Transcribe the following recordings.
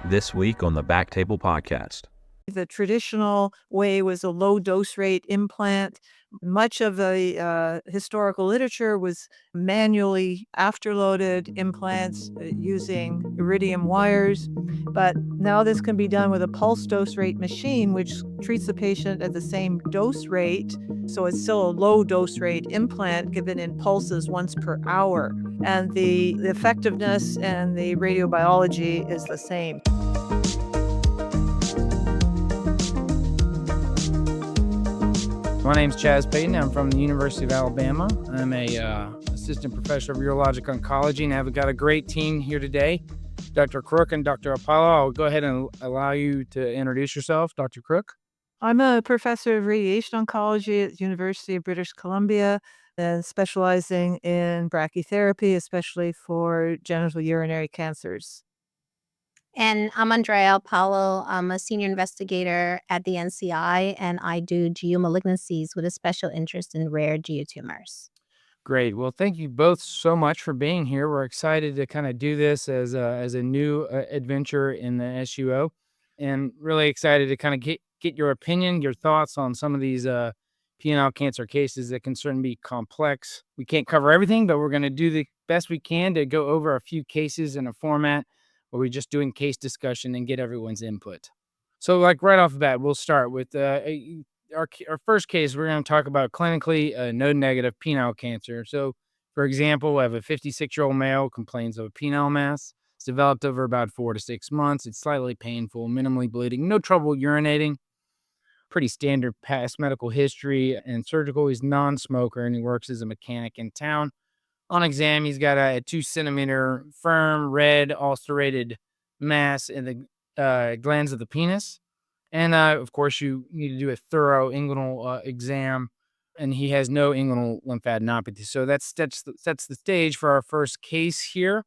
This week on the BackTable podcast. The traditional way was a low dose rate implant. Much of the historical literature was manually afterloaded implants using iridium wires. But now this can be done with a pulse dose rate machine, which treats the patient at the same dose rate. So it's still a low dose rate implant given in pulses once per hour. And the effectiveness and the radiobiology is the same. My name's Peyton. I'm from the University of Alabama. I'm a assistant professor of urologic oncology, and I've got a great team here today, Dr. Crook and Dr. Apolo. I'll go ahead and allow you to introduce yourself, Dr. Crook. I'm a professor of radiation oncology at the University of British Columbia and specializing in brachytherapy, especially for genital urinary cancers. And I'm Andrea Apolo. I'm a senior investigator at the NCI, and I do GU malignancies with a special interest in rare geotumors. Great. Well, thank you both so much for being here. We're excited to kind of do this as a new adventure in the SUO, and really excited to kind of get your opinion, your thoughts on some of these penile cancer cases that can certainly be complex. We can't cover everything, but we're going to do the best we can to go over a few cases in a format where we're just doing case discussion and get everyone's input. So like right off the bat, we'll start with our first case. We're going to talk about clinically node-negative penile cancer. So for example, we have a 56-year-old male complains of a penile mass. It's developed over about 4 to 6 months. It's slightly painful, minimally bleeding, no trouble urinating. Pretty standard past medical history and surgical. He's non-smoker and he works as a mechanic in town. On exam, he's got a 2-centimeter firm, red, ulcerated mass in the glands of the penis. And, of course, you need to do a thorough inguinal exam, and he has no inguinal lymphadenopathy. So that sets the stage for our first case here.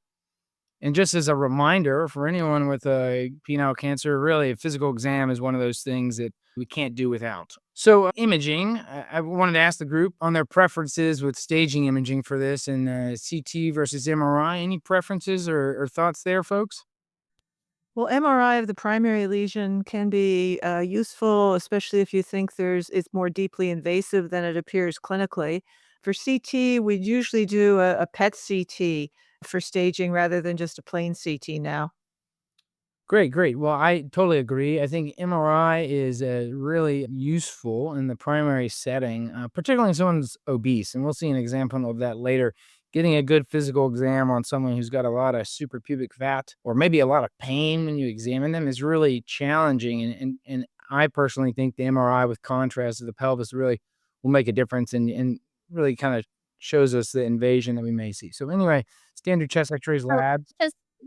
And just as a reminder for anyone with a penile cancer, really a physical exam is one of those things that we can't do without. So imaging, I wanted to ask the group on their preferences with staging imaging for this and CT versus MRI. Any preferences or thoughts there, folks? Well, MRI of the primary lesion can be useful, especially if you think it's more deeply invasive than it appears clinically. For CT, we usually do a PET CT for staging rather than just a plain CT now. Great. Well, I totally agree. I think MRI is really useful in the primary setting, particularly if someone's obese. And we'll see an example of that later. Getting a good physical exam on someone who's got a lot of suprapubic fat or maybe a lot of pain when you examine them is really challenging. And I personally think the MRI with contrast of the pelvis really will make a difference and really kind of shows us the invasion that we may see. So anyway, standard chest x-rays So labs.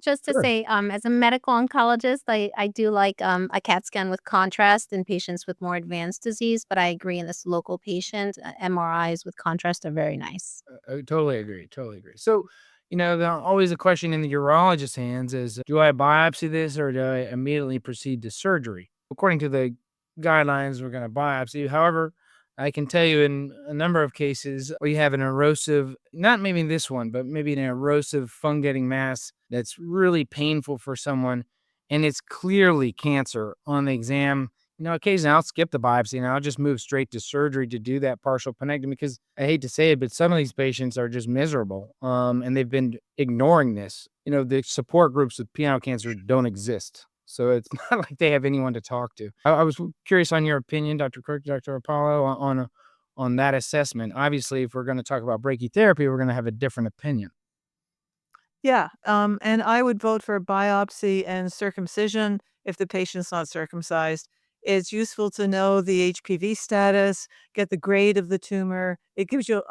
just to Sure. say, as a medical oncologist, I do like a CAT scan with contrast in patients with more advanced disease, but I agree in this local patient, MRIs with contrast are very nice. I totally agree. So, there's always a question in the urologist's hands is, do I biopsy this or do I immediately proceed to surgery? According to the guidelines, we're going to biopsy. However, I can tell you in a number of cases where you have an erosive, not maybe this one, but maybe an erosive fungating mass that's really painful for someone, and it's clearly cancer on the exam. Occasionally I'll skip the biopsy and I'll just move straight to surgery to do that partial penectomy because I hate to say it, but some of these patients are just miserable. And they've been ignoring this. The support groups with penile cancer don't exist. So it's not like they have anyone to talk to. I was curious on your opinion, Dr. Crook, Dr. Apollo, on that assessment. Obviously, if we're going to talk about brachytherapy, we're going to have a different opinion. Yeah, and I would vote for biopsy and circumcision if the patient's not circumcised. It's useful to know the HPV status, get the grade of the tumor. It gives you,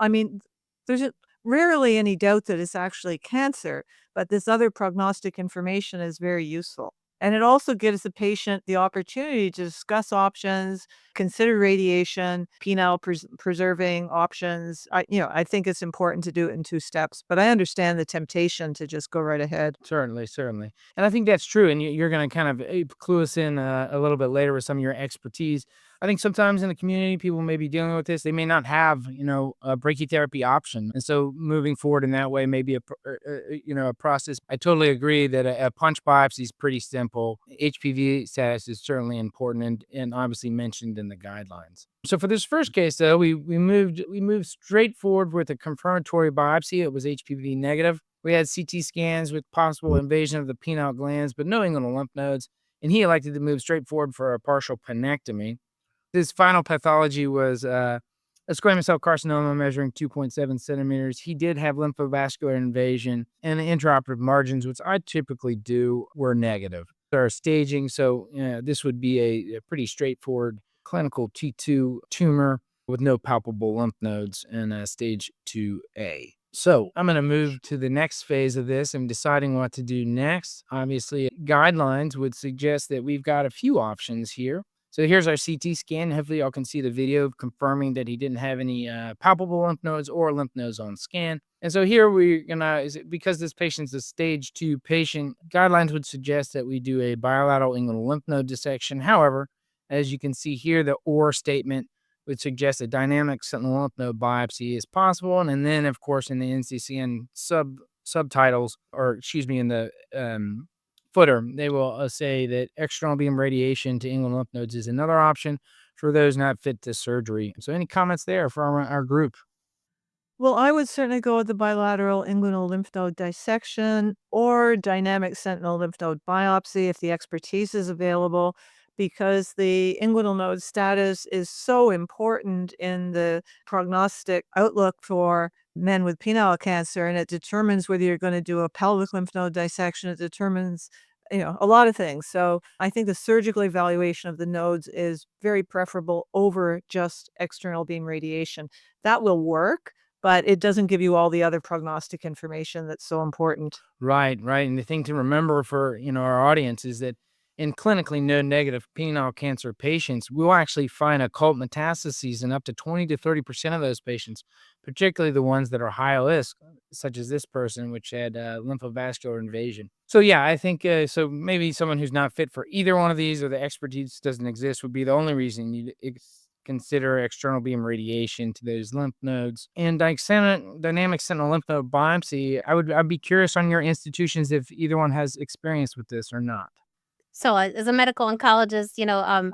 there's rarely any doubt that it's actually cancer, but this other prognostic information is very useful. And it also gives the patient the opportunity to discuss options, consider radiation, penile preserving options. I think it's important to do it in 2 steps, but I understand the temptation to just go right ahead. Certainly. And I think that's true. And you're going to kind of clue us in a little bit later with some of your expertise. I think sometimes in the community, people may be dealing with this. They may not have, a brachytherapy option. And so moving forward in that way may be a process. I totally agree that a punch biopsy is pretty simple. HPV status is certainly important and obviously mentioned in the guidelines. So for this first case, though, we moved straight forward with a confirmatory biopsy. It was HPV negative. We had CT scans with possible invasion of the penile glands, but no inguinal lymph nodes. And he elected to move straight forward for a partial penectomy. His final pathology was a squamous cell carcinoma measuring 2.7 centimeters. He did have lymphovascular invasion, and the intraoperative margins, which I typically do, were negative. Our staging, so this would be a pretty straightforward clinical T2 tumor with no palpable lymph nodes and stage 2A. So I'm going to move to the next phase of this. I'm deciding what to do next. Obviously, guidelines would suggest that we've got a few options here. So here's our CT scan. Hopefully y'all can see the video confirming that he didn't have any palpable lymph nodes or lymph nodes on scan. And so here because this patient's a stage 2 patient, guidelines would suggest that we do a bilateral inguinal lymph node dissection. However, as you can see here, the OR statement would suggest a dynamic sentinel lymph node biopsy is possible. And then, of course, in the NCCN subtitles, in the footer, they will say that external beam radiation to inguinal lymph nodes is another option for those not fit to surgery. So any comments there from our group? Well, I would certainly go with the bilateral inguinal lymph node dissection or dynamic sentinel lymph node biopsy if the expertise is available, because the inguinal node status is so important in the prognostic outlook for men with penile cancer, and it determines whether you're going to do a pelvic lymph node dissection. It determines a lot of things. So I think the surgical evaluation of the nodes is very preferable over just external beam radiation. That will work, but it doesn't give you all the other prognostic information that's so important. Right. And the thing to remember for, our audience is that in clinically node-negative penile cancer patients, we'll actually find occult metastases in up to 20 to 30% of those patients, particularly the ones that are high risk, such as this person, which had lymphovascular invasion. So yeah, I think so maybe someone who's not fit for either one of these or the expertise doesn't exist would be the only reason you'd consider external beam radiation to those lymph nodes. And dynamic sentinel lymph node biopsy, I'd be curious on your institutions if either one has experience with this or not. So as a medical oncologist,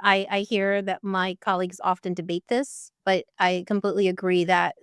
I hear that my colleagues often debate this, but I completely agree that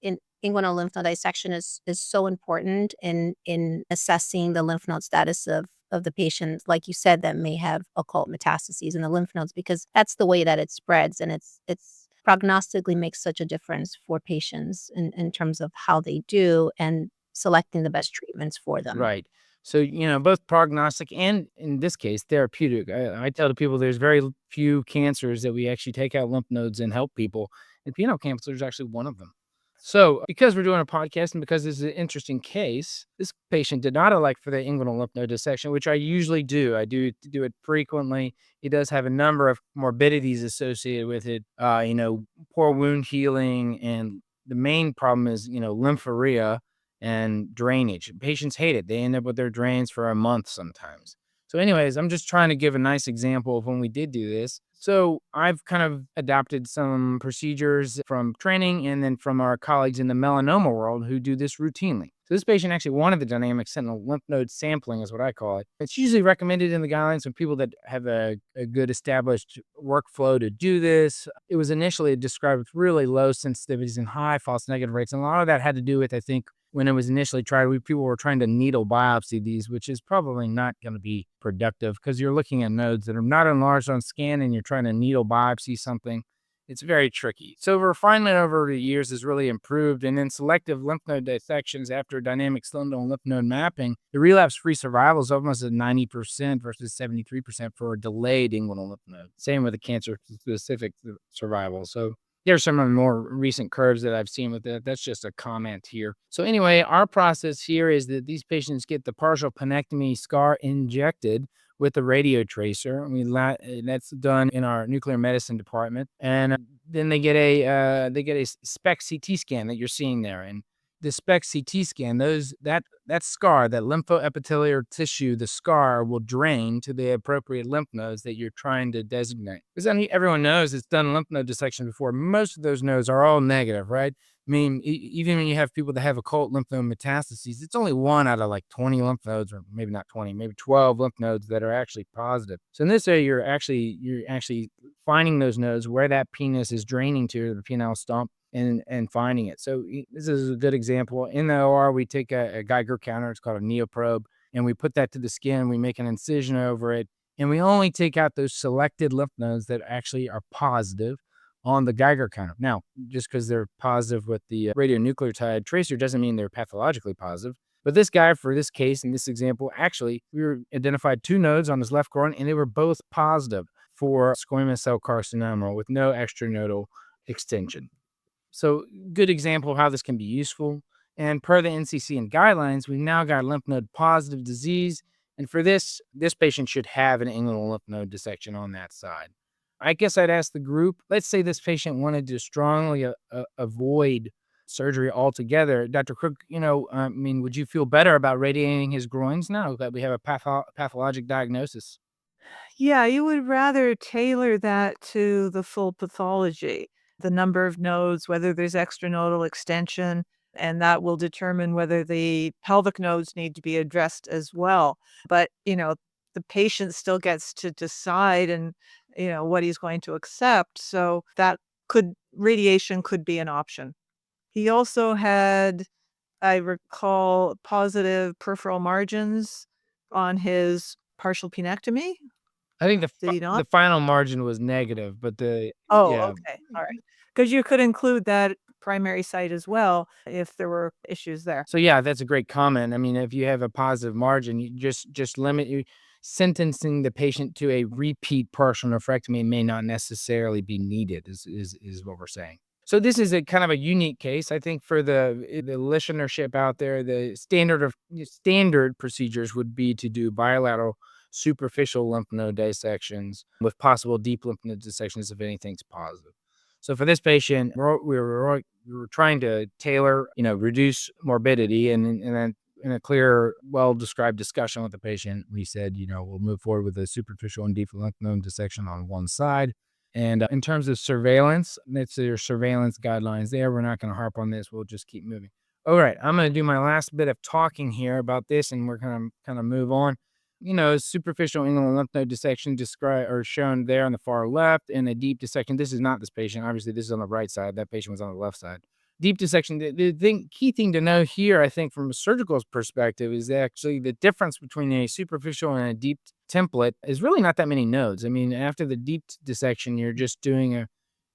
in inguinal lymph node dissection is so important in assessing the lymph node status of the patient, like you said, that may have occult metastases in the lymph nodes, because that's the way that it spreads, and it's prognostically makes such a difference for patients in terms of how they do and selecting the best treatments for them. Right. So, both prognostic and, in this case, therapeutic. I tell the people there's very few cancers that we actually take out lymph nodes and help people. And penile cancer is actually one of them. So, because we're doing a podcast and because this is an interesting case, this patient did not elect for the inguinal lymph node dissection, which I usually do. I do it frequently. He does have a number of morbidities associated with it, poor wound healing. And the main problem is, lymphorrhea and drainage. Patients hate it. They end up with their drains for a month sometimes. So anyways, I'm just trying to give a nice example of when we did do this. So I've kind of adopted some procedures from training and then from our colleagues in the melanoma world who do this routinely. So this patient actually wanted the dynamic sentinel lymph node sampling, is what I call it. It's usually recommended in the guidelines for people that have a good established workflow to do this. It was initially described with really low sensitivities and high false negative rates. And a lot of that had to do with, I think, when it was initially tried, people were trying to needle biopsy these, which is probably not going to be productive because you're looking at nodes that are not enlarged on scan and you're trying to needle biopsy something. It's very tricky. So refinement over the years has really improved. And in selective lymph node dissections after dynamic sentinel lymph node mapping, the relapse-free survival is almost at 90% versus 73% for a delayed inguinal lymph node. Same with the cancer-specific survival. So there's some of the more recent curves that I've seen with that. That's just a comment here. So anyway, our process here is that these patients get the partial penectomy scar injected with a radio tracer. That's done in our nuclear medicine department. And then they get a SPECT CT scan that you're seeing there. And the SPECT CT scan, that scar, that lymphoepithelial tissue, the scar will drain to the appropriate lymph nodes that you're trying to designate. Because everyone knows it's done lymph node dissection before. Most of those nodes are all negative, right? I mean, even when you have people that have occult lymph node metastases, it's only 1 out of like 20 lymph nodes, or maybe not 20, maybe 12 lymph nodes that are actually positive. So in this area, you're actually finding those nodes where that penis is draining to, the penile stump, and finding it. So this is a good example. In the OR, we take a Geiger counter, it's called a neoprobe, and we put that to the skin. We make an incision over it, and we only take out those selected lymph nodes that actually are positive on the Geiger counter. Now, just because they're positive with the radionucleotide tracer doesn't mean they're pathologically positive. But this guy, for this case, in this example, actually, identified 2 nodes on his left groin, and they were both positive for squamous cell carcinoma with no extranodal extension. So, good example of how this can be useful. And per the NCCN guidelines, we've now got lymph node positive disease. And for this patient should have an inguinal lymph node dissection on that side. I guess I'd ask the group, let's say this patient wanted to strongly avoid surgery altogether. Dr. Crook, would you feel better about radiating his groins now that we have a pathologic diagnosis? Yeah, you would rather tailor that to the full pathology, the number of nodes, whether there's extranodal extension, and that will determine whether the pelvic nodes need to be addressed as well. But, the patient still gets to decide and, what he's going to accept. So radiation could be an option. He also had, I recall, positive peripheral margins on his partial penectomy. I think Did he the not? final margin was negative, but Oh, yeah. okay. All right. Because you could include that primary site as well if there were issues there. So yeah, that's a great comment. I mean, if you have a positive margin, you just limit you sentencing the patient to a repeat partial nephrectomy may not necessarily be needed is what we're saying. So this is a kind of a unique case, I think, for the listenership out there. The standard procedures would be to do bilateral superficial lymph node dissections with possible deep lymph node dissections if anything's positive. So for this patient, we were trying to tailor, reduce morbidity, and then in a clear, well-described discussion with the patient, we said, we'll move forward with a superficial and deep lymph node dissection on one side. And in terms of surveillance, it's your surveillance guidelines there. We're not going to harp on this. We'll just keep moving. All right, I'm going to do my last bit of talking here about this, and we're going to kind of move on. Superficial inguinal lymph node dissection described or shown there on the far left, and a deep dissection. This is not this patient. Obviously, this is on the right side. That patient was on the left side. Deep dissection. The key thing to know here, I think, from a surgical perspective, is actually the difference between a superficial and a deep template is really not that many nodes. I mean, after the deep dissection, you're just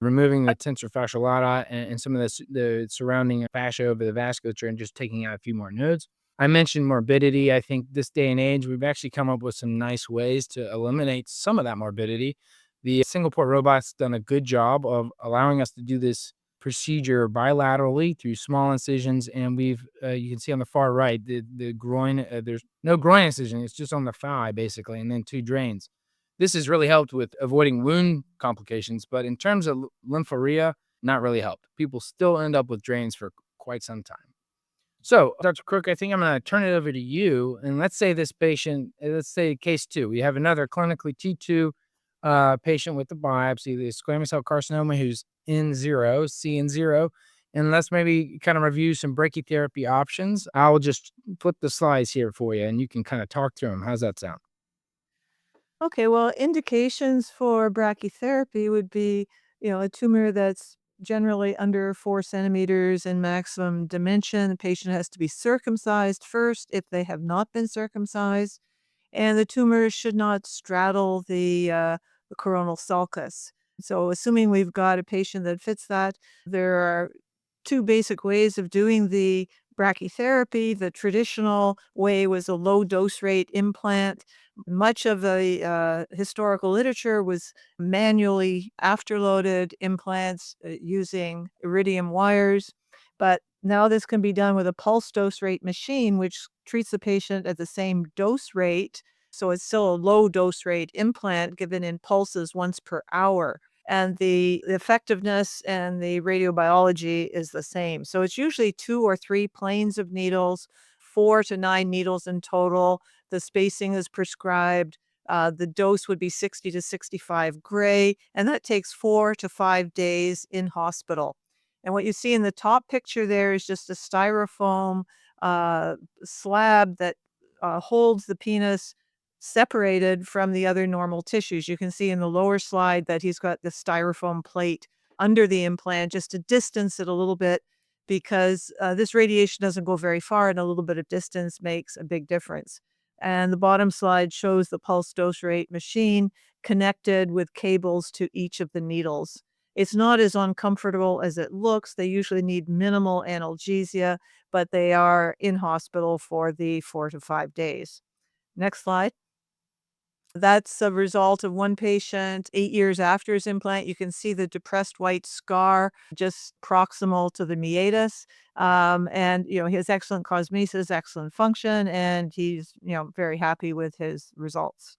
removing the tensor fascial lata and some of the surrounding fascia over the vasculature and just taking out a few more nodes. I mentioned morbidity. I think this day and age, we've actually come up with some nice ways to eliminate some of that morbidity. The single port robot's done a good job of allowing us to do this procedure bilaterally through small incisions, and you can see on the far right the groin. There's no groin incision; it's just on the thigh basically, and then 2 drains. This has really helped with avoiding wound complications, but in terms of lymphorrhea, not really helped. People still end up with drains for quite some time. So, Dr. Crook, I think I'm going to turn it over to you. And let's say this patient, let's say case 2, we have another clinically T2 patient with the biopsy, the squamous cell carcinoma who's N0, CN0. And let's maybe kind of review some brachytherapy options. I'll just flip the slides here for you and you can kind of talk through them. How's that sound? Okay, well, indications for brachytherapy would be, a tumor that's generally under 4 centimeters in maximum dimension. The patient has to be circumcised first if they have not been circumcised, and the tumor should not straddle the coronal sulcus. So, assuming we've got a patient that fits that, there are 2 basic ways of doing the brachytherapy. The traditional way was a low dose rate implant. Much of the historical literature was manually afterloaded implants using iridium wires. But now this can be done with a pulse dose rate machine, which treats the patient at the same dose rate. So it's still a low dose rate implant given in pulses once per hour. and the effectiveness and the radiobiology is the same. So it's usually 2 or 3 planes of needles, 4 to 9 needles in total. The spacing is prescribed. The dose would be 60 to 65 gray, and that takes 4 to 5 days in hospital. And what you see in the top picture there is just a styrofoam uh, slab that holds the penis separated from the other normal tissues. You can see in the lower slide that he's got the styrofoam plate under the implant just to distance it a little bit because this radiation doesn't go very far and a little bit of distance makes a big difference. And the bottom slide shows the pulse dose rate machine connected with cables to each of the needles. It's not as uncomfortable as it looks. They usually need minimal analgesia, but they are in hospital for the 4 to 5 days. Next slide. That's a result of one patient 8 years after his implant. You can see the depressed white scar just proximal to the meatus. And, he has excellent cosmesis, excellent function, and he's, very happy with his results.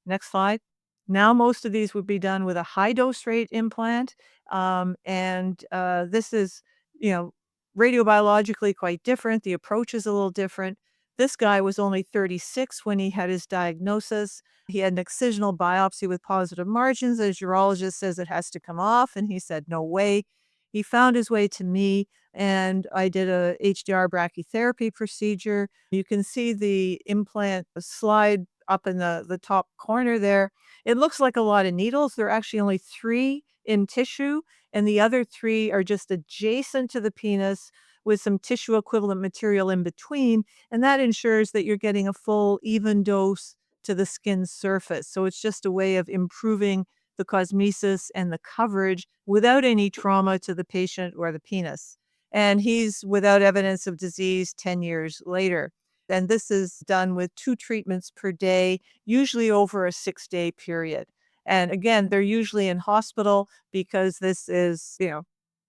Next slide. Now, most of these would be done with a high dose rate implant. This is, you know, radiobiologically quite different. The approach is a little different. This guy was only 36 when he had his diagnosis. He had an excisional biopsy with positive margins. His urologist says it has to come off, and he said, no way. He found his way to me, and I did a HDR brachytherapy procedure. You can see the implant slide up in the top corner there. It looks like a lot of needles. There are actually only 3 in tissue, and the other 3 are just adjacent to the penis with some tissue equivalent material in between, and that ensures that you're getting a full, even dose to the skin surface. So it's just a way of improving the cosmesis and the coverage without any trauma to the patient or the penis. And he's without evidence of disease 10 years later. And this is done with 2 treatments per day, usually over a 6-day period. And again, they're usually in hospital because this is,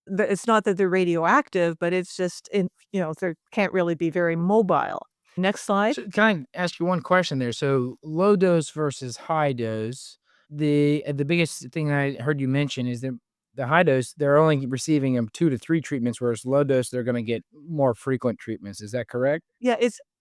it's not that they're radioactive, but it's just they can't really be very mobile. Next slide. So can I ask you one question there? So low dose versus high dose. The biggest thing I heard you mention is that the high dose, they're only receiving 2 to 3 treatments, whereas low dose, they're going to get more frequent treatments. Is that correct? Yeah,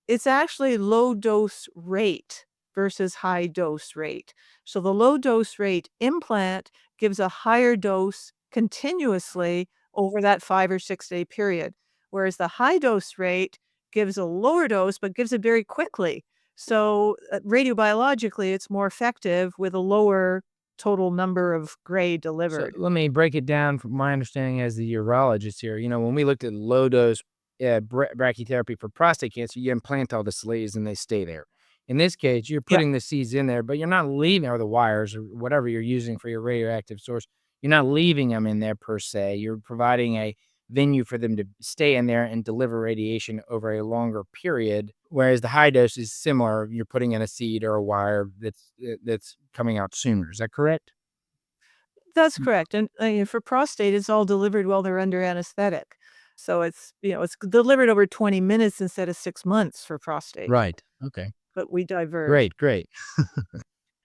it's actually low dose rate versus high dose rate. So the low dose rate implant gives a higher dose continuously over that 5 or 6-day period, whereas the high dose rate gives a lower dose but gives it very quickly. So radiobiologically, it's more effective with a lower total number of gray So delivered. let me break it down from my understanding as the urologist here. When we looked at low dose brachytherapy for prostate cancer, you implant all the sleeves and they stay there. In this case, you're Yeah. putting the seeds in there, but you're not leaving, or the wires or whatever you're using for your radioactive source. You're not leaving them in there per se. You're providing a venue for them to stay in there and deliver radiation over a longer period. Whereas the high dose is similar. You're putting in a seed or a wire that's coming out sooner. Is that correct? That's correct, and, for prostate, it's all delivered while they're under anesthetic. So it's delivered over 20 minutes instead of 6 months for prostate, Right. Okay. but we diverge. Great. Great.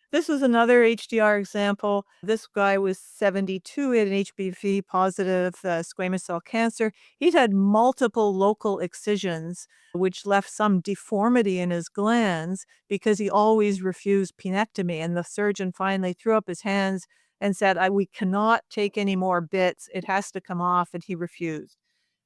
This was another HDR example. This guy was 72, he had an HPV positive squamous cell cancer. He'd had multiple local excisions, which left some deformity in his glands because he always refused penectomy. And the surgeon finally threw up his hands and said, we cannot take any more bits. It has to come off. And he refused.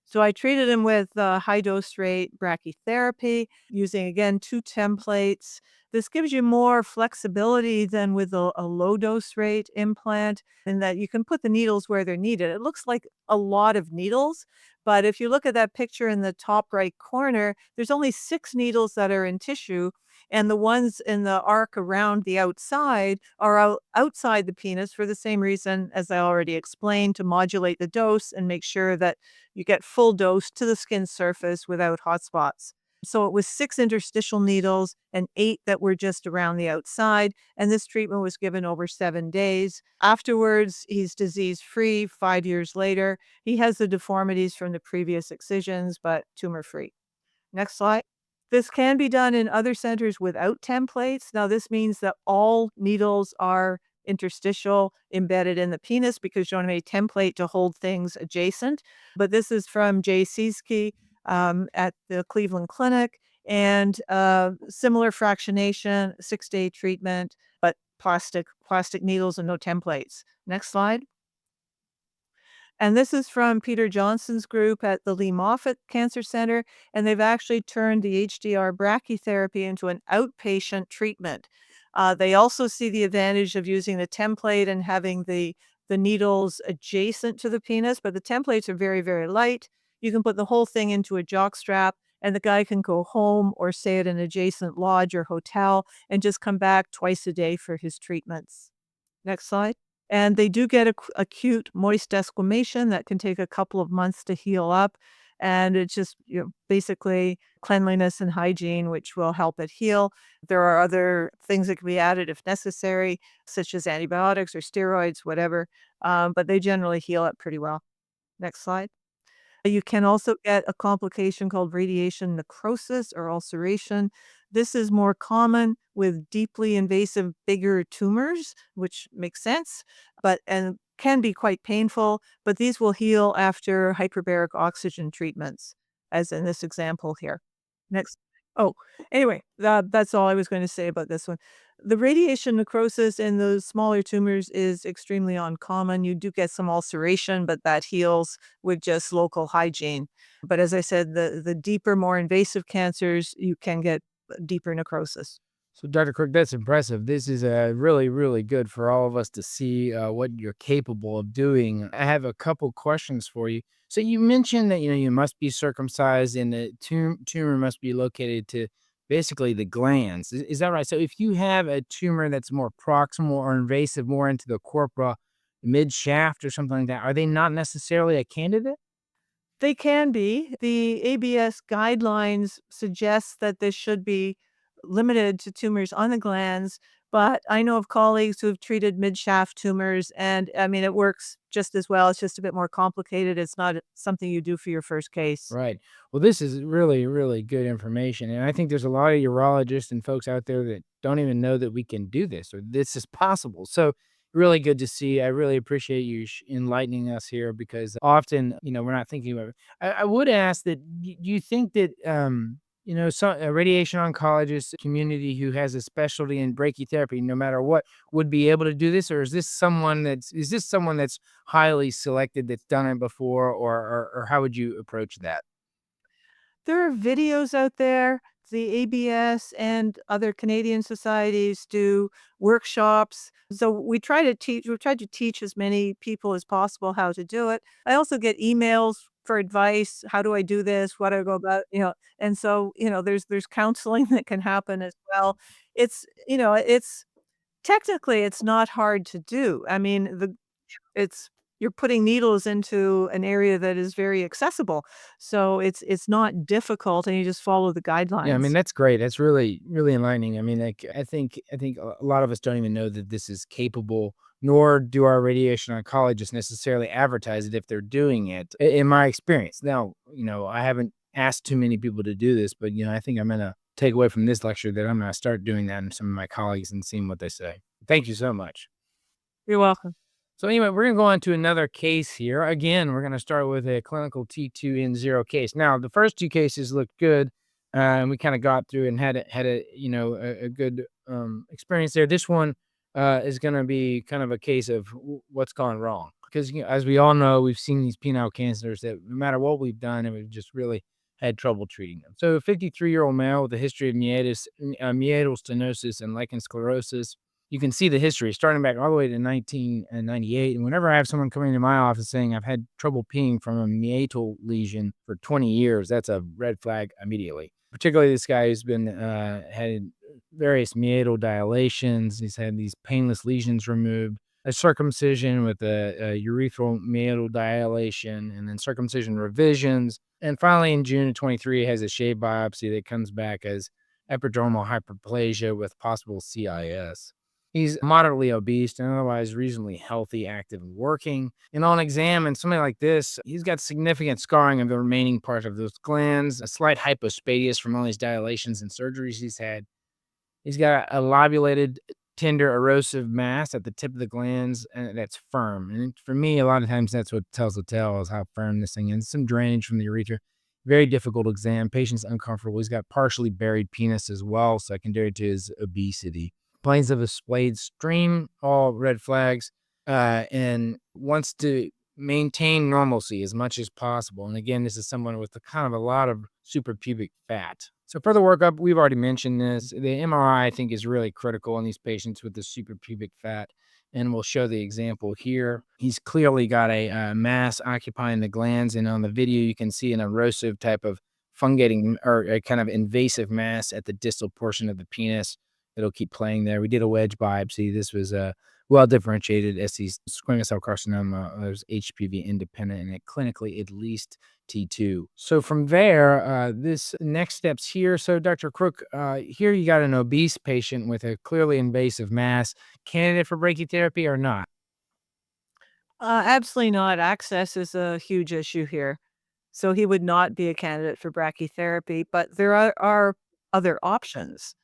So I treated him with high dose rate brachytherapy using, again, 2 templates. This gives you more flexibility than with a low dose rate implant in that you can put the needles where they're needed. It looks like a lot of needles, but if you look at that picture in the top right corner, there's only 6 needles that are in tissue, and the ones in the arc around the outside are outside the penis for the same reason as I already explained, to modulate the dose and make sure that you get full dose to the skin surface without hot spots. So it was 6 interstitial needles and 8 that were just around the outside. And this treatment was given over 7 days. Afterwards, he's disease free 5 years later. He has the deformities from the previous excisions, but tumor free. Next slide. This can be done in other centers without templates. Now, this means that all needles are interstitial embedded in the penis because you want to make a template to hold things adjacent. But this is from Jay Sieski at the Cleveland Clinic, and similar fractionation, 6-day treatment, but plastic needles and no templates. Next slide. And this is from Peter Johnson's group at the Lee Moffitt Cancer Center, and they've actually turned the HDR brachytherapy into an outpatient treatment. They also see the advantage of using the template and having the needles adjacent to the penis, but the templates are very, very light. You can put the whole thing into a jock strap, and the guy can go home or stay at an adjacent lodge or hotel and just come back twice a day for his treatments. Next slide. And they do get acute moist desquamation that can take a couple of months to heal up. And it's just, basically cleanliness and hygiene, which will help it heal. There are other things that can be added if necessary, such as antibiotics or steroids, whatever. But they generally heal it pretty well. Next slide. You can also get a complication called radiation necrosis or ulceration. This is more common with deeply invasive, bigger tumors, which makes sense, and can be quite painful, but these will heal after hyperbaric oxygen treatments, as in this example here. Next. Oh, anyway, that's all I was going to say about this one. The radiation necrosis in those smaller tumors is extremely uncommon. You do get some ulceration, but that heals with just local hygiene. But as I said, the deeper, more invasive cancers, you can get deeper necrosis. So, Dr. Crook, that's impressive. This is really, really good for all of us to see what you're capable of doing. I have a couple questions for you. So, you mentioned that you must be circumcised, and the tumor must be located to basically the glands. Is that right? So, if you have a tumor that's more proximal or invasive, more into the corpora, mid shaft, or something like that, are they not necessarily a candidate? They can be. The ABS guidelines suggest that this should be limited to tumors on the glands, but I know of colleagues who have treated mid-shaft tumors, and I mean, it works just as well. It's just a bit more complicated. It's not something you do for your first case. Right. Well, this is really, really good information. And I think there's a lot of urologists and folks out there that don't even know that we can do this or this is possible. So, really good to see. I really appreciate you enlightening us here because often, we're not thinking about it. I would ask that do you think that, a radiation oncologist community who has a specialty in brachytherapy, no matter what, would be able to do this, or is this someone that's highly selected that's done it before, or how would you approach that? There are videos out there. The ABS and other Canadian societies do workshops. So we try to teach, we tried to teach as many people as possible how to do it. I also get emails for advice. How do I do this? What do I go about? And so, there's counseling that can happen as well. It's technically it's not hard to do. I mean, it's you're putting needles into an area that is very accessible. So it's not difficult and you just follow the Yeah, I mean, guidelines. that's great. That's really, really enlightening. I mean, like, I think a lot of us don't even know that this is capable, nor do our radiation oncologists necessarily advertise it if they're doing it, in my experience. Now, I haven't asked too many people to do this, but, I think I'm going to take away from this lecture that I'm going to start doing that in some of my colleagues and seeing what they say. Thank you so much. You're welcome. So anyway, we're going to go on to another case here. Again, we're going to start with a clinical T2N0 case. Now, the first two cases looked good, and we kind of got through and had a good experience there. This one is going to be kind of a case of what's gone wrong. Because as we all know, we've seen these penile cancers that no matter what we've done, and we've just really had trouble treating them. So a 53-year-old male with a history of meatal stenosis and lichen sclerosis. You can see the history starting back all the way to 1998. And whenever I have someone coming into my office saying I've had trouble peeing from a meatal lesion for 20 years, that's a red flag immediately. Particularly this guy who's been had various meatal dilations. He's had these painless lesions removed, a circumcision with a urethral meatal dilation, and then circumcision revisions. And finally, in June of 23, he has a shave biopsy that comes back as epidermal hyperplasia with possible CIS. He's moderately obese and otherwise reasonably healthy, active, and working. And on exam, and something like this, he's got significant scarring of the remaining part of those glands, a slight hypospadias from all these dilations and surgeries he's had. He's got a lobulated tender erosive mass at the tip of the glands that's firm. And for me, a lot of times that's what tells the tale is how firm this thing is. Some drainage from the urethra. Very difficult exam. Patient's uncomfortable. He's got partially buried penis as well, secondary to his obesity. Planes of a splayed stream, all red flags, and wants to maintain normalcy as much as possible. And again, this is someone with a lot of suprapubic fat. So further workup, we've already mentioned this. The MRI, I think, is really critical in these patients with the suprapubic fat. And we'll show the example here. He's clearly got a mass occupying the glands. And on the video, you can see an erosive type of fungating or a kind of invasive mass at the distal portion of the penis. It'll keep playing there. We did a wedge biopsy. This was a well-differentiated SC squamous cell carcinoma. It was HPV independent and it clinically at least T2. So from there, this next steps here. So Dr. Crook, here you got an obese patient with a clearly invasive mass, candidate for brachytherapy or not? Absolutely not. Access is a huge issue here. So he would not be a candidate for brachytherapy, but there are other options.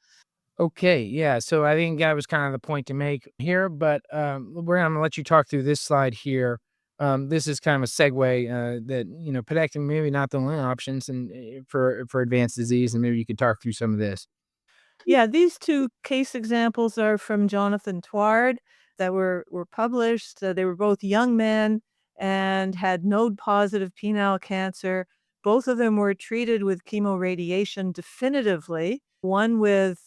Okay, yeah. So I think that was kind of the point to make here, but I'm going to let you talk through this slide here. This is kind of a segue that pedectomy maybe not the only options and for advanced disease, and maybe you could talk through some of this. Yeah, these two case examples are from Jonathan Tward that were published. They were both young men and had node-positive penile cancer. Both of them were treated with chemoradiation definitively, one with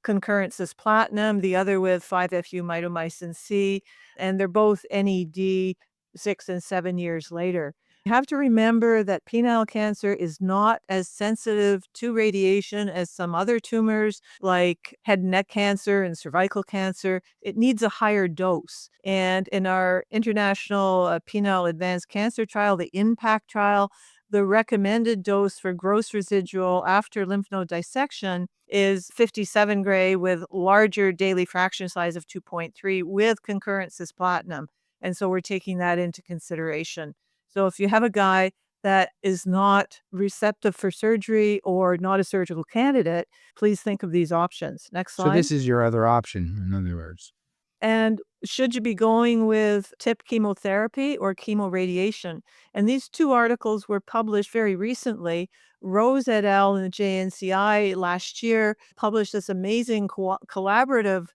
concurrent cisplatin, the other with 5-FU mitomycin C, and they're both NED 6 and 7 years later. You have to remember that penile cancer is not as sensitive to radiation as some other tumors like head and neck cancer and cervical cancer. It needs a higher dose. And in our international penile advanced cancer trial, the InPACT trial, the recommended dose for gross residual after lymph node dissection is 57 gray with larger daily fraction size of 2.3 with concurrent cisplatin. And so we're taking that into consideration. So if you have a guy that is not receptive for surgery or not a surgical candidate, please think of these options. Next So slide. this is your other option, in other words. And should you be going with TIP chemotherapy or chemoradiation? And these two articles were published very recently. Rose et al. In the JNCI last year published this amazing collaborative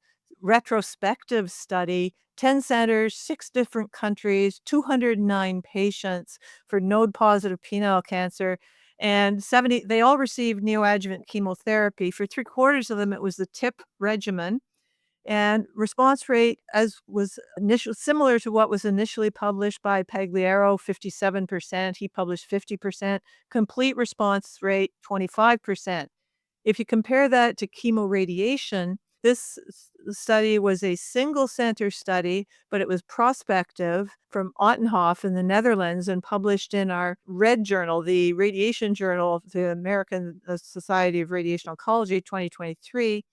retrospective study, 10 centers, 6 different countries, 209 patients for node-positive penile cancer. And they all received neoadjuvant chemotherapy. For 3/4 of them, it was the TIP regimen. And response rate, as was similar to what was initially published by Pagliaro, 57%. He published 50%. Complete response rate, 25%. If you compare that to chemoradiation, this study was a single center study, but it was prospective from Ottenhoff in the Netherlands and published in our RED journal, the Radiation Journal of the American Society of Radiation Oncology, 2023.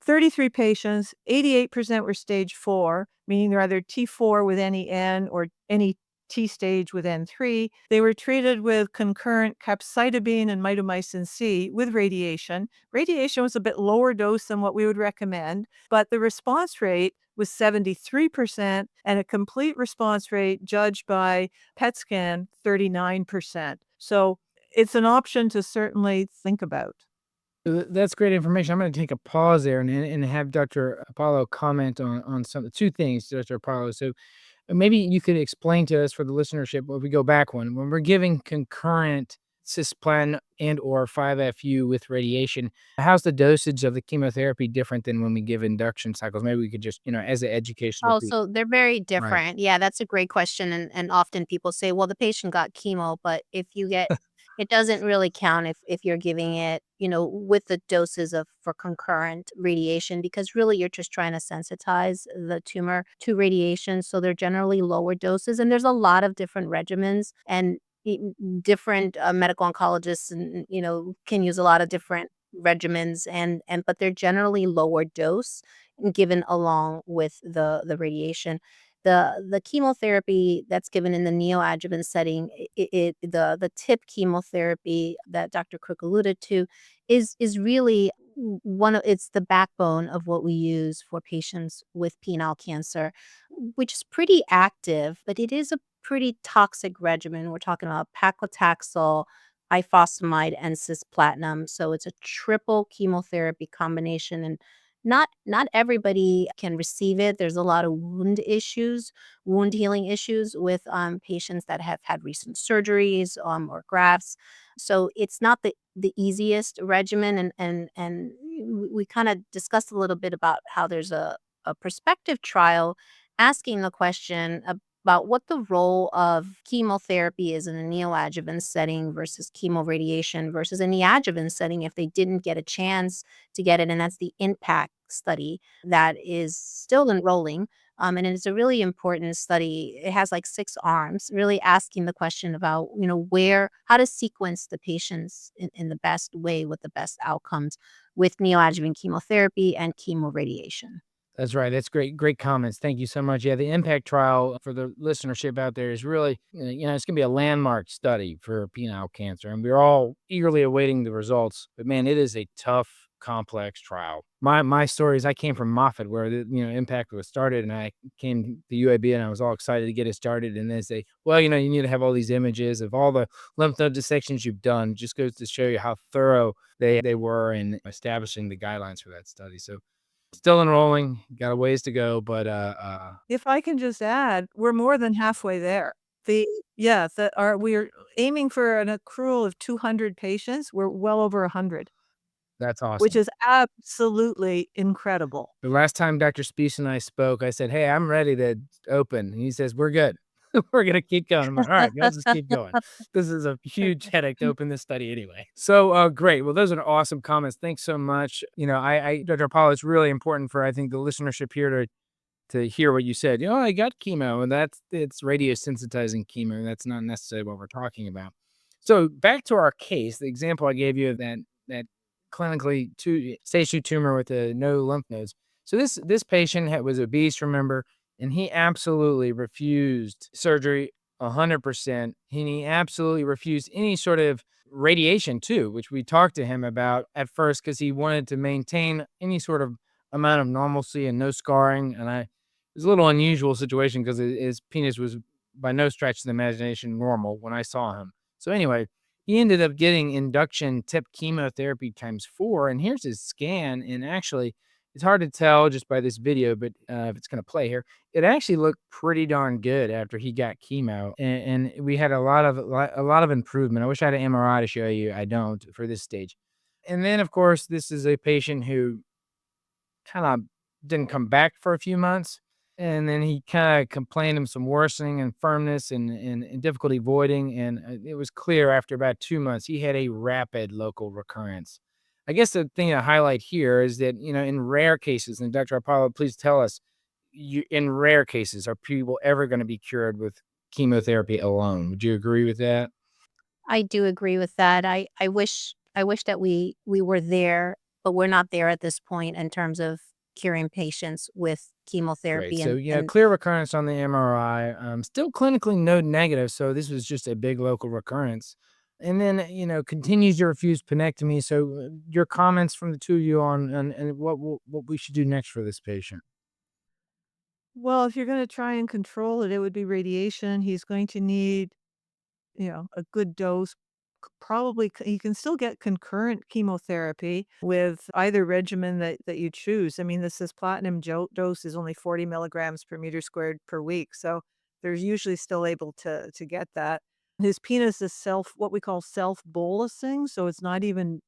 33 patients, 88% were stage 4, meaning they're either T4 with any N or any T stage with N3. They were treated with concurrent capecitabine and mitomycin C with radiation. Radiation was a bit lower dose than what we would recommend, but the response rate was 73% and a complete response rate judged by PET scan, 39%. So it's an option to certainly think about. That's great information. I'm going to take a pause there and have Dr. Apolo comment on two things, Dr. Apolo. So maybe you could explain to us for the listenership, if we go back when we're giving concurrent cisplatin and or 5-FU with radiation, how's the dosage of the chemotherapy different than when we give induction cycles? Maybe we could just, as an educational Oh, piece. so they're very Right. different. Yeah, that's a great question. And often people say, well, the patient got chemo, but if you get, it doesn't really count if you're giving it, with the doses for concurrent radiation, because really you're just trying to sensitize the tumor to radiation. So they're generally lower doses. And there's a lot of different regimens and different medical oncologists and, can use a lot of different regimens but they're generally lower dose given along with the radiation. The chemotherapy that's given in the neoadjuvant setting, the TIP chemotherapy that Dr. Crook alluded to is really it's the backbone of what we use for patients with penile cancer, which is pretty active, but it is a pretty toxic regimen. We're talking about paclitaxel, ifosfamide, and cisplatin. So it's a triple chemotherapy combination, and not everybody can receive it. There's a lot of wound healing issues with patients that have had recent surgeries or grafts. So it's not the easiest regimen, and we kind of discussed a little bit about how there's a prospective trial asking the question about what the role of chemotherapy is in a neoadjuvant setting versus chemoradiation versus a neoadjuvant setting if they didn't get a chance to get it. And that's the InPACT study that is still enrolling. And it's a really important study. It has like 6 arms, really asking the question about, how to sequence the patients in the best way with the best outcomes with neoadjuvant chemotherapy and chemoradiation. That's right. That's great. Great comments. Thank you so much. Yeah, the IMPACT trial for the listenership out there is really, it's going to be a landmark study for penile cancer, and we're all eagerly awaiting the results. But man, it is a tough, complex trial. My story is I came from Moffitt, where the IMPACT was started, and I came to UAB, and I was all excited to get it started. And they say, well, you need to have all these images of all the lymph node dissections you've done. Just goes to show you how thorough they were in establishing the guidelines for that study. So. Still enrolling, got a ways to go, but, If I can just add, we're more than halfway there. We're aiming for an accrual of 200 patients. We're well over 100, that's which awesome. is absolutely incredible. The last time Dr. Spees and I spoke, I said, "Hey, I'm ready to open." And he says, "We're good. We're gonna keep going." I'm like, "All right, let's just keep going." This is a huge headache to open this study anyway. So, great. Well, those are awesome comments. Thanks so much. Dr. Apollo, it's really important for, I think, the listenership here to hear what you said. I got chemo, and it's radiosensitizing chemo. That's not necessarily what we're talking about. So back to our case, the example I gave you of that clinically stage 2 tumor with no lymph nodes. So this patient was obese, remember, and he absolutely refused surgery 100%. And he absolutely refused any sort of radiation too, which we talked to him about at first because he wanted to maintain any sort of amount of normalcy and no scarring. And it was a little unusual situation because his penis was by no stretch of the imagination normal when I saw him. So anyway, he ended up getting induction tip chemotherapy ×4, and here's his scan. And actually, it's hard to tell just by this video, but if it's going to play here, it actually looked pretty darn good after he got chemo, and we had a lot of improvement. I wish I had an MRI to show you. I don't for this stage. And then, of course, this is a patient who kind of didn't come back for a few months. And then he kind of complained of some worsening and firmness and difficulty voiding. And it was clear after about 2 months, he had a rapid local recurrence. I guess the thing to highlight here is that, in rare cases, and Dr. Apollo, please tell us, in rare cases, are people ever going to be cured with chemotherapy alone? Would you agree with that? I do agree with that. I wish that we were there, but we're not there at this point in terms of curing patients with Great. chemotherapy So, and clear recurrence on the MRI, still clinically node negative. So this was just a big local recurrence. And then, continues to refuse penectomy. So your comments from the two of you on and what we should do next for this patient. Well, if you're gonna try and control it, it would be radiation. He's going to need, a good dose. Probably you can still get concurrent chemotherapy with either regimen that you choose. I mean, the cisplatin dose is only 40 milligrams per meter squared per week, so they're usually still able to get that. His penis is what we call self bolusing, so it's not even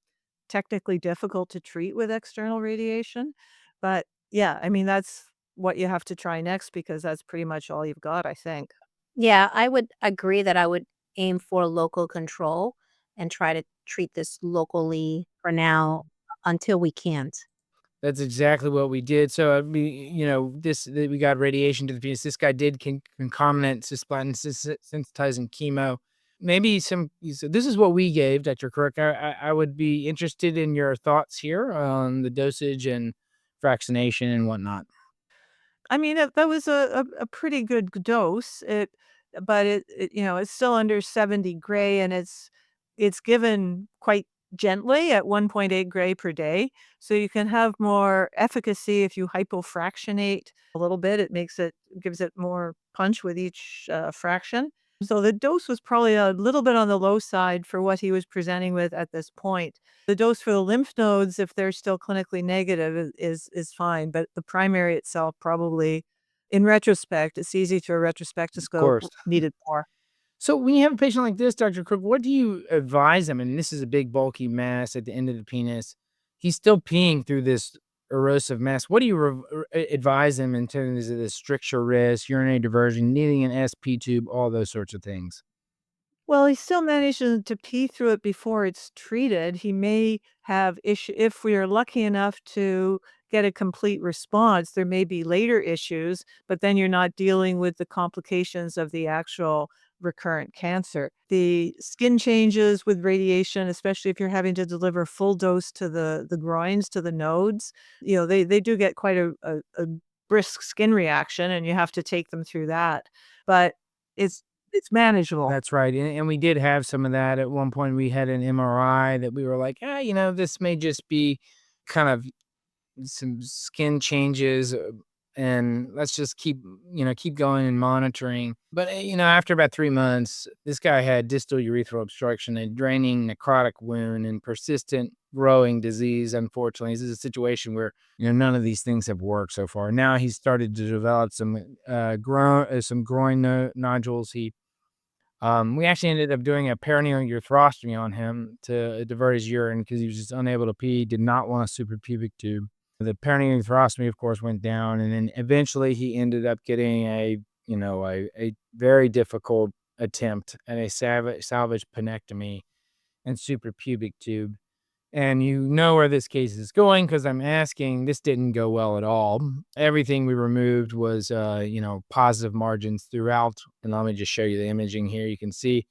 technically difficult to treat with external radiation. But yeah, I mean that's what you have to try next because that's pretty much all you've got, I think. yeah, I would agree that I would aim for local control and try to treat this locally for now until we can't. That's exactly what we did. So, we got radiation to the penis. This guy did concomitant cisplatin sensitizing chemo. Maybe so this is what we gave, Dr. Crook. I would be interested in your thoughts here on the dosage and fractionation and whatnot. I mean, that was a pretty good dose. But it's still under 70 gray, and it's given quite gently at 1.8 gray per day. So you can have more efficacy if you hypofractionate a little bit. Gives it more punch with each fraction. So the dose was probably a little bit on the low side for what he was presenting with at this point. The dose for the lymph nodes, if they're still clinically negative, is fine, but the primary itself probably, in retrospect, it's easy to a Of retrospectoscope, course. needed more. So when you have a patient like this, Dr. Crook, what do you advise them? And this is a big bulky mass at the end of the penis. He's still peeing through this erosive mass. What do you advise them in terms of the stricture risk, urinary diversion, needing an SP tube, all those sorts of things? Well, he still manages to pee through it before it's treated. He may have issue if we are lucky enough to get a complete response, there may be later issues, but then you're not dealing with the complications of the actual recurrent cancer. The skin changes with radiation, especially if you're having to deliver full dose to the groins, to the nodes, they do get quite a brisk skin reaction, and you have to take them through that. But it's manageable. That's right. And we did have some of that. At one point, we had an MRI that we were like, this may just be kind of some skin changes, and let's just keep going and monitoring. But after about 3 months, this guy had distal urethral obstruction, a draining necrotic wound, and persistent growing disease. Unfortunately, this is a situation where none of these things have worked so far. Now he's started to develop some groin nodules. We actually ended up doing a perineal urethrostomy on him to divert his urine because he was just unable to pee. Did not want a suprapubic tube. The perineal urethrostomy, of course, went down, and then eventually he ended up getting a very difficult attempt at a salvage penectomy and suprapubic tube. And where this case is going because I'm asking. This didn't go well at all. Everything we removed was, positive margins throughout. And let me just show you the imaging here. You can see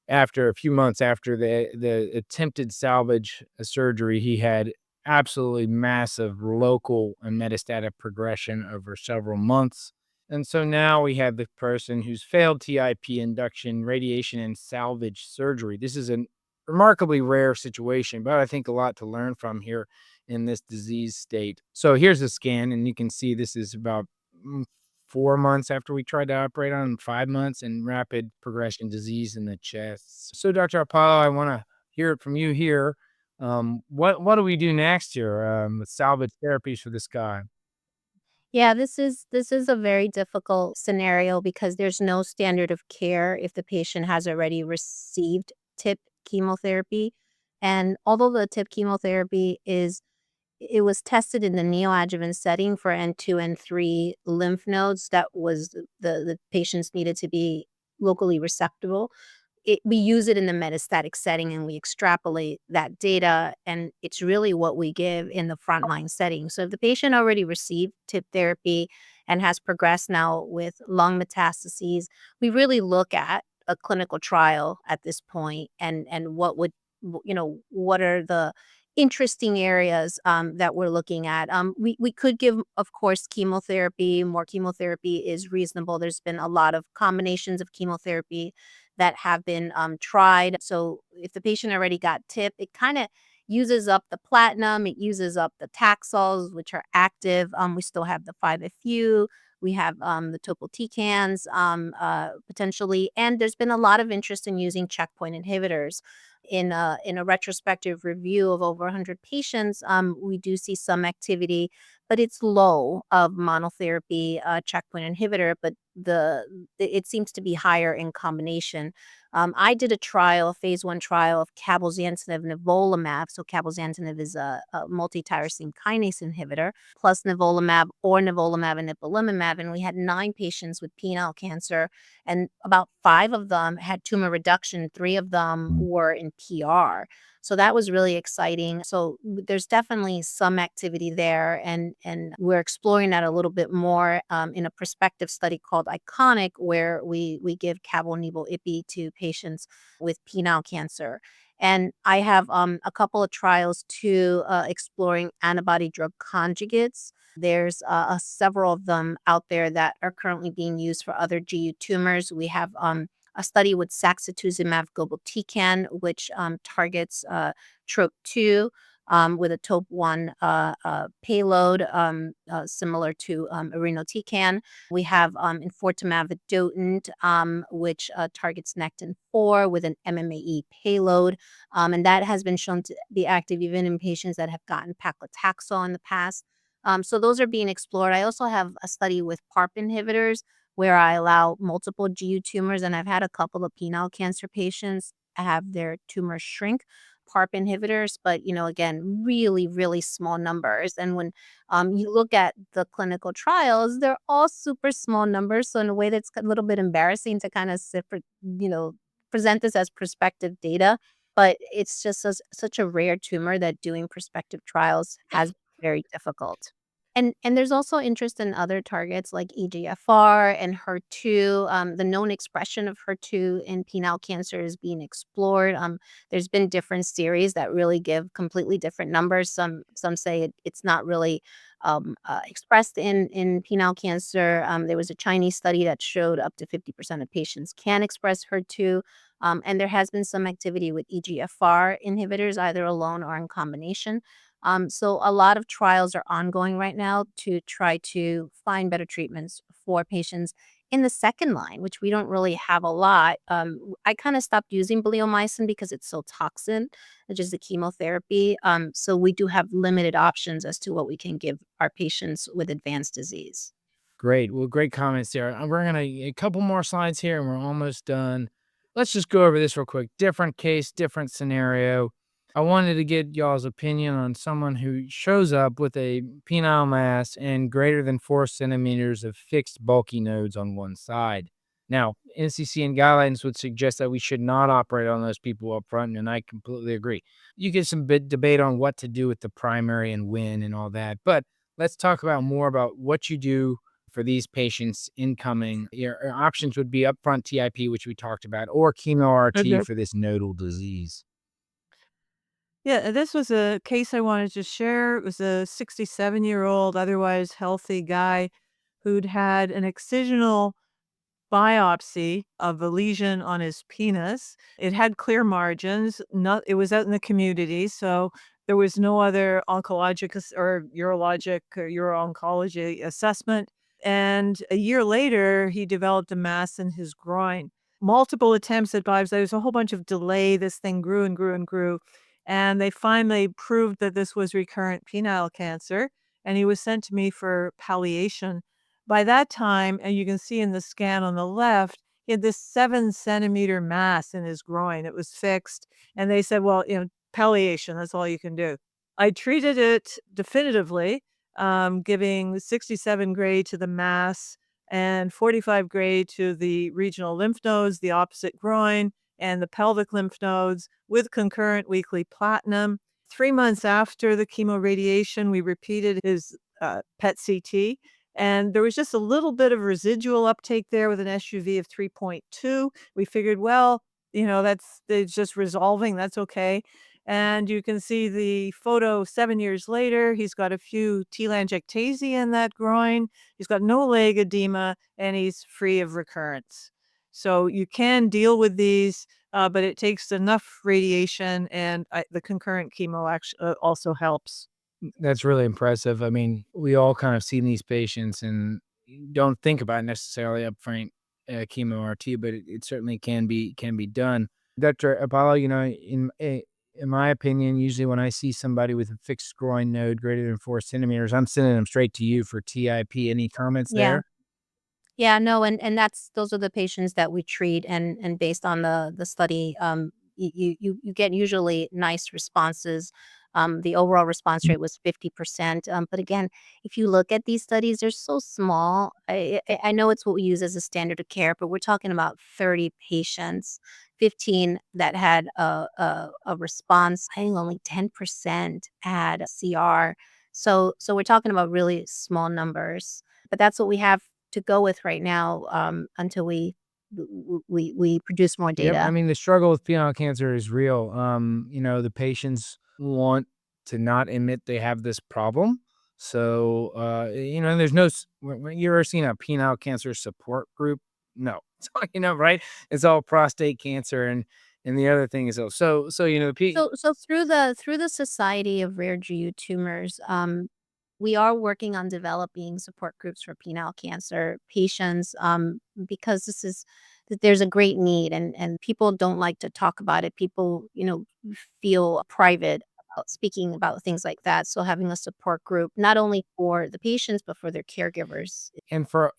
after a few months after the attempted salvage surgery, he had absolutely massive local and metastatic progression over several months. And so now we have the person who's failed TIP induction, radiation, and salvage surgery. This is an remarkably rare situation, but I think a lot to learn from here in this disease state. So here's a scan, and you can see this is about 4 months after we tried to operate on him, 5 months, and rapid progression disease in the chest. So Dr. Apollo, I want to hear it from you here. What do we do next here with salvage therapies for this guy? Yeah, this is a very difficult scenario because there's no standard of care if the patient has already received TIP chemotherapy. And although the TIP chemotherapy it was tested in the neoadjuvant setting for N2 and 3 lymph nodes that was the patients needed to be locally resectable. We use it in the metastatic setting and we extrapolate that data, and it's really what we give in the frontline setting. So if the patient already received TIP therapy and has progressed now with lung metastases, we really look at a clinical trial at this point and what are the interesting areas that we're looking at. We could give, of course, chemotherapy. More chemotherapy is reasonable. There's been a lot of combinations of chemotherapy that have been tried. So if the patient already got TIP, it kind of uses up the platinum, it uses up the Taxols, which are active. We still have the 5-FU, we have the topotekans potentially, and there's been a lot of interest in using checkpoint inhibitors. In a retrospective review of over 100 patients, we do see some activity, but it's low of monotherapy checkpoint inhibitor, but it seems to be higher in combination. I did a phase 1 trial of cabozantinib nivolumab. So cabozantinib is a multi-tyrosine kinase inhibitor plus nivolumab or nivolumab and ipilimumab, and we had 9 patients with penile cancer, and about 5 of them had tumor reduction. 3 of them were in PR. So that was really exciting. So there's definitely some activity there, and we're exploring that a little bit more in a prospective study called Iconic, where we give cabo-nivo-ipi to patients with penile cancer. And I have a couple of trials too exploring antibody drug conjugates. There's several of them out there that are currently being used for other GU tumors. We have a study with saxatuzumab govitecan, which targets TROP2 with a TOP1 payload, similar to irinotecan. We have enfortumab vedotin, which targets Nectin-4 with an MMAE payload, and that has been shown to be active even in patients that have gotten paclitaxel in the past. So those are being explored. I also have a study with PARP inhibitors where I allow multiple GU tumors, and I've had a couple of penile cancer patients have their tumors shrink. PARP inhibitors, but again, really, really small numbers. And when you look at the clinical trials, they're all super small numbers. So in a way, that's a little bit embarrassing to kind of present this as prospective data. But it's just such a rare tumor that doing prospective trials has been very difficult. And there's also interest in other targets like EGFR and HER2. The known expression of HER2 in penile cancer is being explored. There's been different series that really give completely different numbers. Some say it's not really expressed in penile cancer. There was a Chinese study that showed up to 50% of patients can express HER2. And there has been some activity with EGFR inhibitors, either alone or in combination. So a lot of trials are ongoing right now to try to find better treatments for patients in the second line, which we don't really have a lot. I kind of stopped using bleomycin because it's so toxic, which is the chemotherapy. So we do have limited options as to what we can give our patients with advanced disease. Great. Well, great comments there. We're going to a couple more slides here and we're almost done. Let's just go over this real quick. Different case, different scenario. I wanted to get y'all's opinion on someone who shows up with a penile mass and greater than 4 centimeters of fixed bulky nodes on one side. Now, NCCN guidelines would suggest that we should not operate on those people up front, and I completely agree. You get some bit debate on what to do with the primary and when and all that, but let's talk about more about what you do for these patients incoming. Your options would be upfront TIP, which we talked about, or chemo RT Okay. for this nodal disease. Yeah, this was a case I wanted to share. It was a 67-year-old, otherwise healthy guy who'd had an excisional biopsy of a lesion on his penis. It had clear margins. Not, it was out in the community, so there was no other oncologic or urologic or uro-oncology assessment. And a year later, he developed a mass in his groin. Multiple attempts at biopsy. There was a whole bunch of delay. This thing grew and grew and grew. And they finally proved that this was recurrent penile cancer. And he was sent to me for palliation. By that time, and you can see in the scan on the left, he had this 7-centimeter mass in his groin. It was fixed. And they said, well, palliation, that's all you can do. I treated it definitively, giving 67 gray to the mass and 45 gray to the regional lymph nodes, the opposite groin, and the pelvic lymph nodes with concurrent weekly platinum. 3 months after the chemoradiation, we repeated his PET CT. And there was just a little bit of residual uptake there with an SUV of 3.2. We figured, well, it's just resolving. That's okay. And you can see the photo 7 years later. He's got a few telangiectasia in that groin. He's got no leg edema, and he's free of recurrence. So you can deal with these, but it takes enough radiation, and the concurrent chemo actually also helps. That's really impressive. I mean, we all kind of see these patients and don't think about necessarily upfront chemo RT, but it certainly can be done. Dr. Apollo, in my opinion, usually when I see somebody with a fixed groin node greater than 4 centimeters, I'm sending them straight to you for TIP. Any comments Yeah. there? Yeah, no, and those are the patients that we treat, and based on the study, you get usually nice responses. The overall response rate was 50%. But again, if you look at these studies, they're so small. I know it's what we use as a standard of care, but we're talking about 30 patients, 15 that had a response. I think only 10% had a CR. So we're talking about really small numbers. But that's what we have to go with right now, until we produce more Yep. I data. mean, the struggle with penile cancer is real. The patients want to not admit they have this problem. So, there's no, when you ever seen a penile cancer support group? No. So, right? It's all prostate cancer. And, And the other thing is, So through the Society of Rare GU Tumors, we are working on developing support groups for penile cancer patients, because there's a great need, and people don't like to talk about it. People, feel private about speaking about things like that. So having a support group, not only for the patients but for their caregivers. and for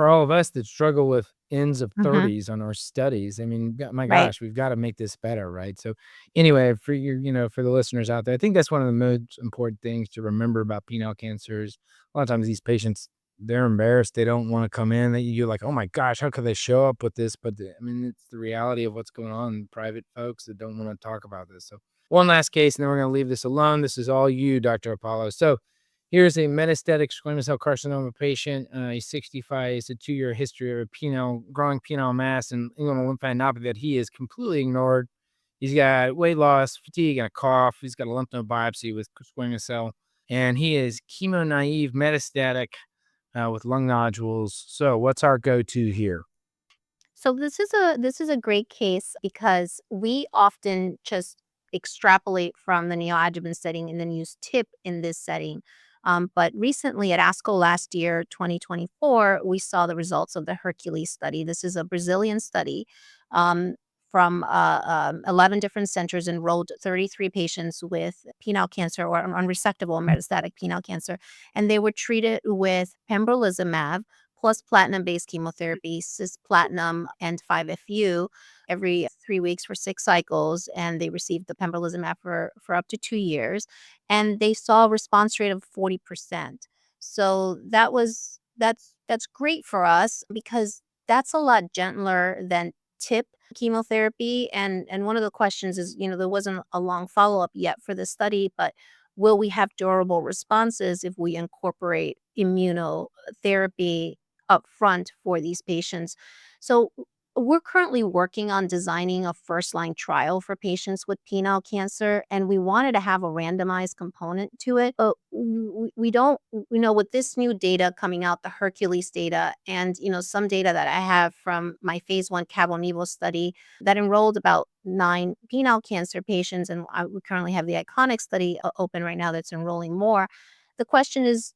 all of us that struggle with ends of Hmm. 30s on our studies, I mean, my Right. gosh, we've got to make this better, right? So anyway, for the listeners out there, I think that's one of the most important things to remember about penile cancers. A lot of times these patients, they're embarrassed. They don't want to come in. You're like, oh my gosh, how could they show up with this? But I mean, it's the reality of what's going on. Private folks that don't want to talk about this. So one last case, and then we're going to leave this alone. This is all you, Dr. Apollo. So here's a metastatic squamous cell carcinoma patient. He's 65. It's a 2-year history of a growing penile mass and inguinal lymphadenopathy that he has completely ignored. He's got weight loss, fatigue, and a cough. He's got a lymph node biopsy with squamous cell, and he is chemo naive metastatic with lung nodules. So, what's our go-to here? So this is a great case because we often just extrapolate from the neoadjuvant setting and then use TIP in this setting. But recently at ASCO last year, 2024, we saw the results of the Hercules study. This is a Brazilian study, um, from 11 different centers, enrolled 33 patients with penile cancer or unresectable metastatic penile cancer, and they were treated with pembrolizumab plus platinum-based chemotherapy, cisplatin, and 5-FU every 3 weeks for 6 cycles, and they received the pembrolizumab for up to 2 years, and they saw a response rate of 40%. So that's great for us because that's a lot gentler than TIP chemotherapy, and one of the questions is, there wasn't a long follow-up yet for the study, but will we have durable responses if we incorporate immunotherapy up front for these patients? So we're currently working on designing a first line trial for patients with penile cancer, and we wanted to have a randomized component to it. But we don't, with this new data coming out, the Hercules data, and some data that I have from my phase 1 Cabo Nivo study that enrolled about 9 penile cancer patients, and we currently have the Iconic study open right now that's enrolling more. The question is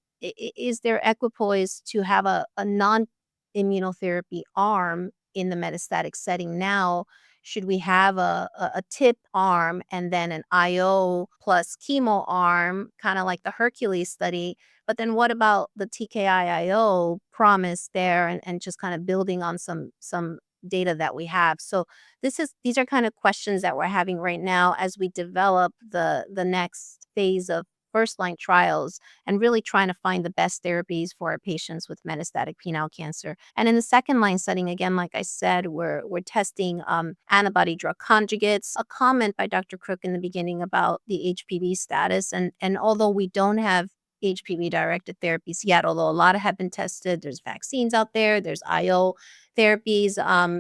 there equipoise to have a non-immunotherapy arm in the metastatic setting now? Should we have a TIP arm and then an IO plus chemo arm, kind of like the Hercules study? But then what about the TKI-IO promise there, and just kind of building on some data that we have? So these are kind of questions that we're having right now as we develop the next phase of first line trials and really trying to find the best therapies for our patients with metastatic penile cancer. And in the second line setting, again, like I said, we're testing antibody drug conjugates. A comment by Dr. Crook in the beginning about the HPV status, and although we don't have HPV directed therapies yet, although a lot have been tested, there's vaccines out there, there's IO therapies,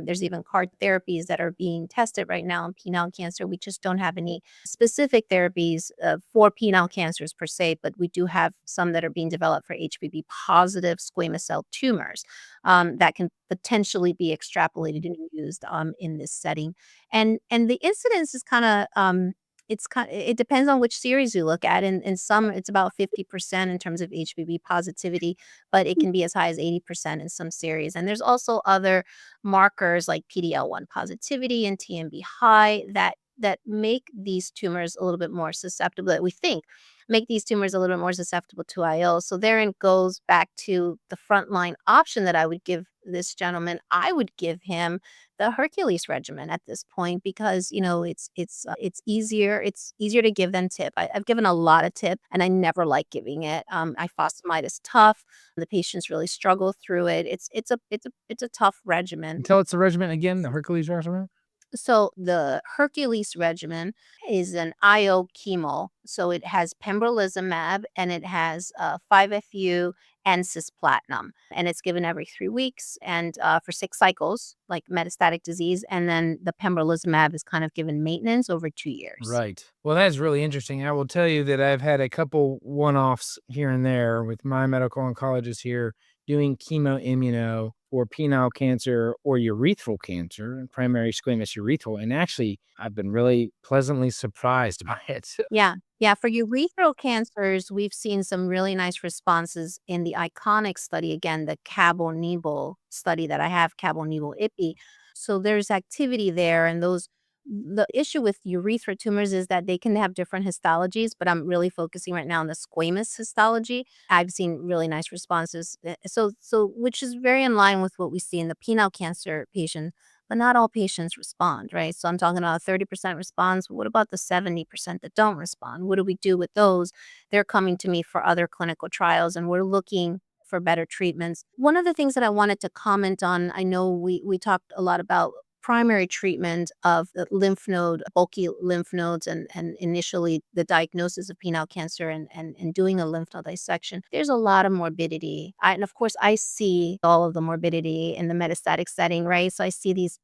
there's even CAR therapies that are being tested right now in penile cancer. We just don't have any specific therapies for penile cancers per se, but we do have some that are being developed for HPV positive squamous cell tumors, that can potentially be extrapolated and used in this setting. And the incidence is kind of it depends on which series you look at. In some, it's about 50% in terms of HPV positivity, but it can be as high as 80% in some series. And there's also other markers like PD-L1 positivity and TMB high that make these tumors a little bit more susceptible, that we think make these tumors a little bit more susceptible to IO. So therein goes back to the frontline option that I would give this gentleman. I would give him the Hercules regimen at this point because it's easier to give than TIP. I've given a lot of TIP and I never like giving it. Ifosfamide is tough. The patients really struggle through it. It's a tough regimen. Tell us the regimen again, the Hercules regimen. So the Hercules regimen is an IO chemo. So it has pembrolizumab and it has 5-FU and cisplatin. And it's given every 3 weeks and for 6 cycles, like metastatic disease. And then the pembrolizumab is kind of given maintenance over 2 years. Right. Well, that's really interesting. I will tell you that I've had a couple one-offs here and there with my medical oncologist here doing chemoimmuno for penile cancer or urethral cancer, primary squamous urethral. And actually, I've been really pleasantly surprised by it. Yeah. Yeah. For urethral cancers, we've seen some really nice responses in the iconic study. Again, the cabo-nivo study that I have, cabo-nivo-ipi. So there's activity there. And the issue with urethral tumors is that they can have different histologies, but I'm really focusing right now on the squamous histology. I've seen really nice responses. So which is very in line with what we see in the penile cancer patient. But not all patients respond, right? So I'm talking about a 30% response. What about the 70% that don't respond? What do we do with those? They're coming to me for other clinical trials, and we're looking for better treatments. One of the things that I wanted to comment on, I know we talked a lot about primary treatment of the lymph node, bulky lymph nodes, and initially the diagnosis of penile cancer and doing a lymph node dissection. There's a lot of morbidity. And of course, I see all of the morbidity in the metastatic setting, right? So I see these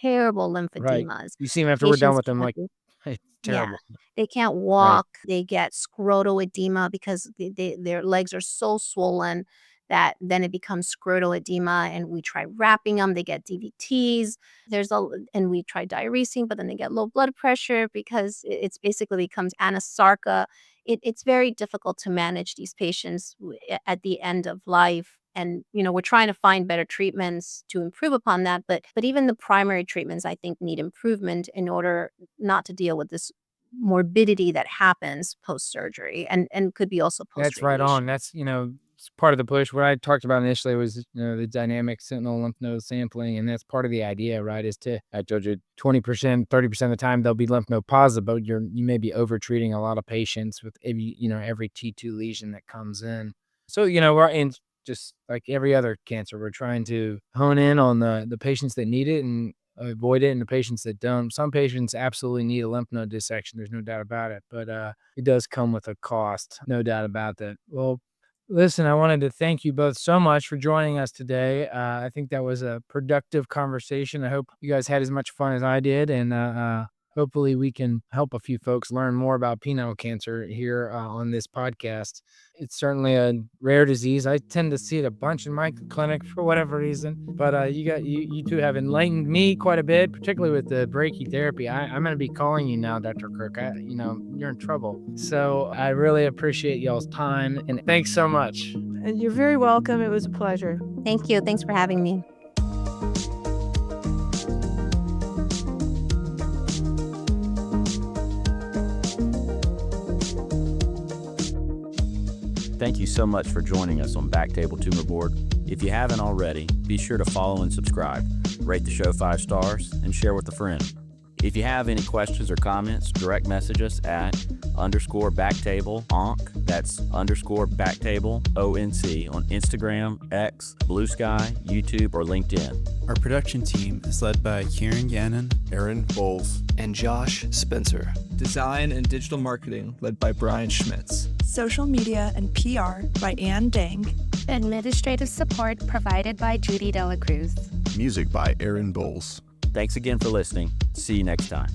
terrible Right. lymphodemas. You see them after we're done Patients with them, can't like, it's yeah, terrible. they can't Right. walk. They get scrotal edema because their legs are so swollen that then it becomes scrotal edema. And we try wrapping them. They get DVTs. And we try diuresing, but then they get low blood pressure because it's basically becomes anasarca. It's very difficult to manage these patients at the end of life. And we're trying to find better treatments to improve upon that. But even the primary treatments, I think, need improvement in order not to deal with this morbidity that happens post-surgery and could be also That's right on. post-radiation. That's, it's part of the push. What I talked about initially was, the dynamic sentinel lymph node sampling. And that's part of the idea, right? Is I told you 20%, 30% of the time they'll be lymph node positive, but you may be over treating a lot of patients with every T2 lesion that comes in. So, we're in just like every other cancer, we're trying to hone in on the patients that need it and avoid it, and the patients that don't. Some patients absolutely need a lymph node dissection. There's no doubt about it, but it does come with a cost, no doubt about that. Well, listen, I wanted to thank you both so much for joining us today. I think that was a productive conversation. I hope you guys had as much fun as I did, and hopefully we can help a few folks learn more about penile cancer here on this podcast. It's certainly a rare disease. I tend to see it a bunch in my clinic for whatever reason, but you two have enlightened me quite a bit, particularly with the brachytherapy. I'm going to be calling you now, Dr. Crook. You're in trouble. So I really appreciate y'all's time, and thanks so much. And you're very welcome. It was a pleasure. Thank you. Thanks for having me. Thank you so much for joining us on BackTable Tumor Board. If you haven't already, be sure to follow and subscribe, rate the show 5 stars, and share with a friend. If you have any questions or comments, direct message us at _BackTable ONC. That's _BackTable ONC on Instagram, X, Blue Sky, YouTube, or LinkedIn. Our production team is led by Kieran Gannon, Aaron Bowles, and Josh Spencer. Design and digital marketing led by Brian Schmitz. Social media and PR by Ann Dang. Administrative support provided by Judy Dela Cruz. Music by Aaron Bowles. Thanks again for listening. See you next time.